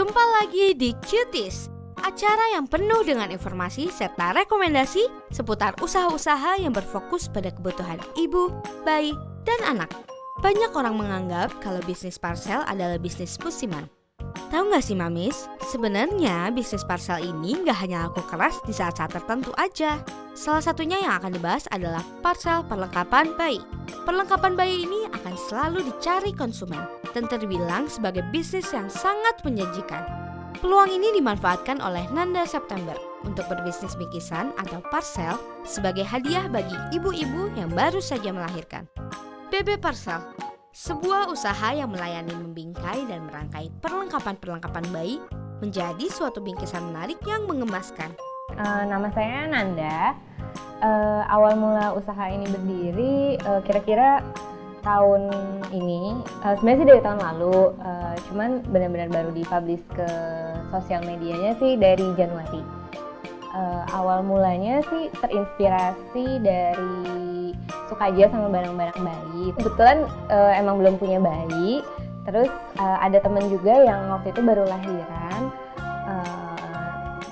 Jumpa lagi di Cuties, acara yang penuh dengan informasi serta rekomendasi seputar usaha-usaha yang berfokus pada kebutuhan ibu, bayi, dan anak. Banyak orang menganggap kalau bisnis parcel adalah bisnis musiman. Tahu nggak sih Mamis, sebenarnya bisnis parcel ini nggak hanya laku keras di saat-saat tertentu aja. Salah satunya yang akan dibahas adalah parcel perlengkapan bayi. Perlengkapan bayi ini akan selalu dicari konsumen dan terbilang sebagai bisnis yang sangat menjanjikan. Peluang ini dimanfaatkan oleh Nanda September untuk berbisnis bingkisan atau parcel sebagai hadiah bagi ibu-ibu yang baru saja melahirkan. BB Parcel, sebuah usaha yang melayani membingkai dan merangkai perlengkapan-perlengkapan bayi menjadi suatu bingkisan menarik yang mengemaskan. Nama saya Nanda. Awal mula usaha ini berdiri kira-kira tahun ini. Sebenarnya sih dari tahun lalu, cuman benar-benar baru dipublish ke sosial medianya sih dari Januari. Awal mulanya sih terinspirasi dari suka aja sama barang-barang bayi. Kebetulan emang belum punya bayi. Terus ada temen juga yang waktu itu baru lahiran.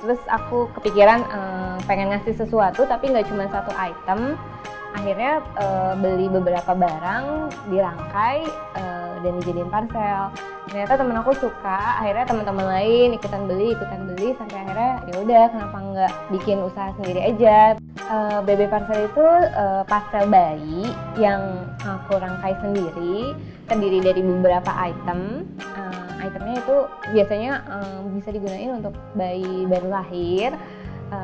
Terus aku kepikiran pengen ngasih sesuatu tapi nggak cuma satu item. Akhirnya beli beberapa barang, dirangkai dan dijadiin parcel. Ternyata temen aku suka, akhirnya teman-teman lain ikutan beli sampai akhirnya ya udah kenapa nggak bikin usaha sendiri aja. BB Parcel itu parcel bayi yang aku rangkai sendiri, terdiri dari beberapa item. Itemnya itu biasanya bisa digunain untuk bayi baru lahir,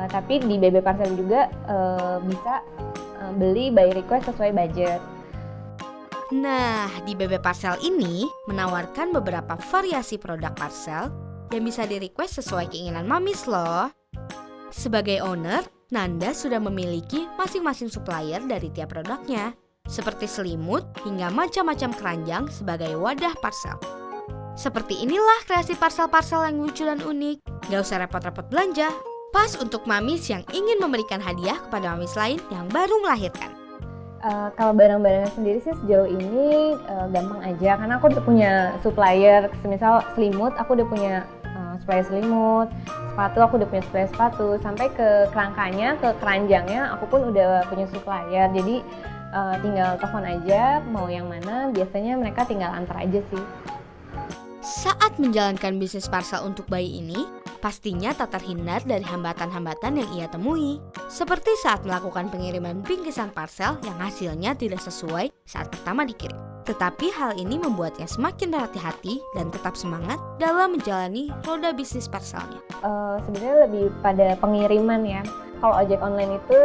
tapi di BB Parcel juga bisa beli by request sesuai budget. Nah, di BB Parcel ini menawarkan beberapa variasi produk parcel yang bisa di-request sesuai keinginan Mamis loh. Sebagai owner, Nanda sudah memiliki masing-masing supplier dari tiap produknya, seperti selimut hingga macam-macam keranjang sebagai wadah parcel. Seperti inilah kreasi parcel-parcel yang lucu dan unik. Gak usah repot-repot belanja, pas untuk Mamis yang ingin memberikan hadiah kepada Mamis lain yang baru melahirkan. Kalau barang-barangnya sendiri sih sejauh ini gampang aja, karena aku udah punya supplier. Semisal selimut, aku udah punya supplier selimut. Sepatu, aku udah punya supplier sepatu. Sampai ke kerangkanya, ke keranjangnya, aku pun udah punya supplier. Jadi tinggal telepon aja mau yang mana. Biasanya mereka tinggal antar aja sih. Saat menjalankan bisnis parcel untuk bayi ini, pastinya tak terhindar dari hambatan-hambatan yang ia temui. Seperti saat melakukan pengiriman bingkisan parcel yang hasilnya tidak sesuai saat pertama dikirim. Tetapi hal ini membuatnya semakin berhati-hati dan tetap semangat dalam menjalani roda bisnis parcelnya. Sebenarnya lebih pada pengiriman ya. Kalau ojek online itu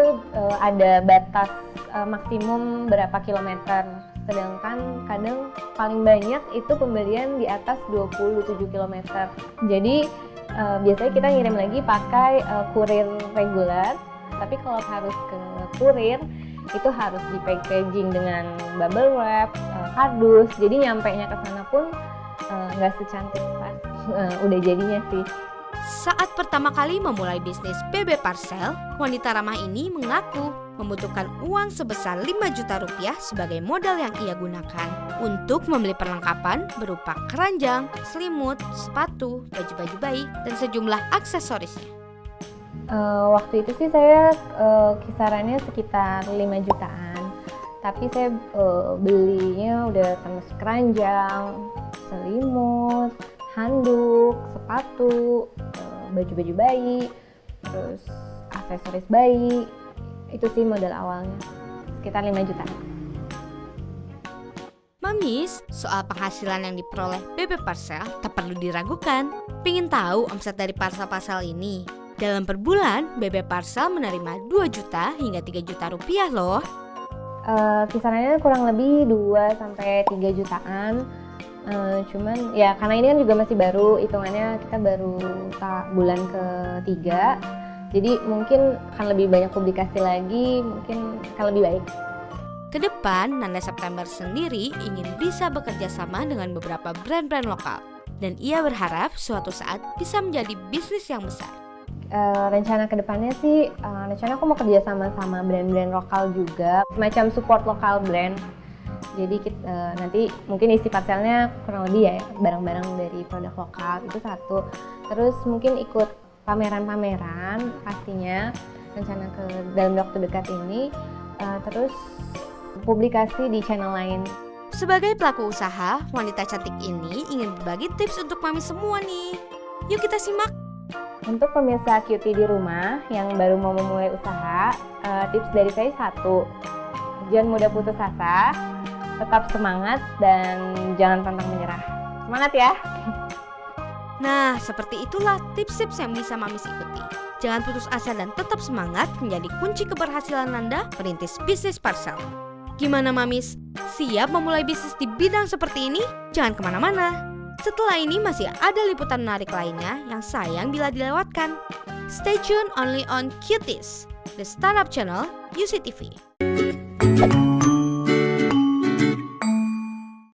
ada batas maksimum berapa kilometer. Sedangkan kadang paling banyak itu pembelian di atas 27 km. Jadi biasanya kita ngirim lagi pakai kurir reguler. Tapi kalau harus ke kurir itu harus di packaging dengan bubble wrap, kardus. Jadi nyampainya ke sana pun nggak secantik pas udah jadinya sih. Saat pertama kali memulai bisnis BB Parcel, wanita ramah ini mengaku membutuhkan uang sebesar 5 juta rupiah sebagai modal yang ia gunakan untuk membeli perlengkapan berupa keranjang, selimut, sepatu, baju-baju bayi, dan sejumlah aksesorisnya. Waktu itu sih saya kisarannya sekitar 5 jutaan. Tapi saya belinya udah termasuk keranjang, selimut, handuk, sepatu, baju-baju bayi, terus aksesoris bayi. Itu sih modal awalnya, sekitar 5 juta. Mamis, soal penghasilan yang diperoleh BB Parcel tak perlu diragukan. Pingin tahu omset dari parcel-parcel ini? Dalam per bulan, BB Parcel menerima 2 juta hingga 3 juta rupiah loh. Kisarannya kurang lebih 2-3 jutaan. Cuman ya karena ini kan juga masih baru, hitungannya kita baru bulan ketiga. Jadi mungkin akan lebih banyak publikasi lagi, mungkin akan lebih baik. Kedepan, Nanda September sendiri ingin bisa bekerja sama dengan beberapa brand-brand lokal. Dan ia berharap suatu saat bisa menjadi bisnis yang besar. Rencana kedepannya sih, rencana aku mau kerja sama brand-brand lokal juga. Semacam support lokal brand. Jadi nanti mungkin isi parcelnya kurang lebih ya barang-barang dari produk lokal itu satu. Terus mungkin ikut pameran-pameran pastinya rencana ke dalam waktu dekat ini. Terus publikasi di channel lain. Sebagai pelaku usaha, wanita cantik ini ingin berbagi tips untuk mami semua nih. Yuk kita simak. Untuk pemirsa Cutie di rumah yang baru mau memulai usaha, tips dari saya satu, jangan mudah putus asa, tetap semangat dan jangan pantang menyerah. Semangat ya! Nah, seperti itulah tips-tips yang bisa mamis ikuti. Jangan putus asa dan tetap semangat menjadi kunci keberhasilan Anda merintis bisnis parcel. Gimana mamis? Siap memulai bisnis di bidang seperti ini? Jangan kemana-mana. Setelah ini masih ada liputan menarik lainnya yang sayang bila dilewatkan. Stay tune only on Cuties, the startup channel UCTV.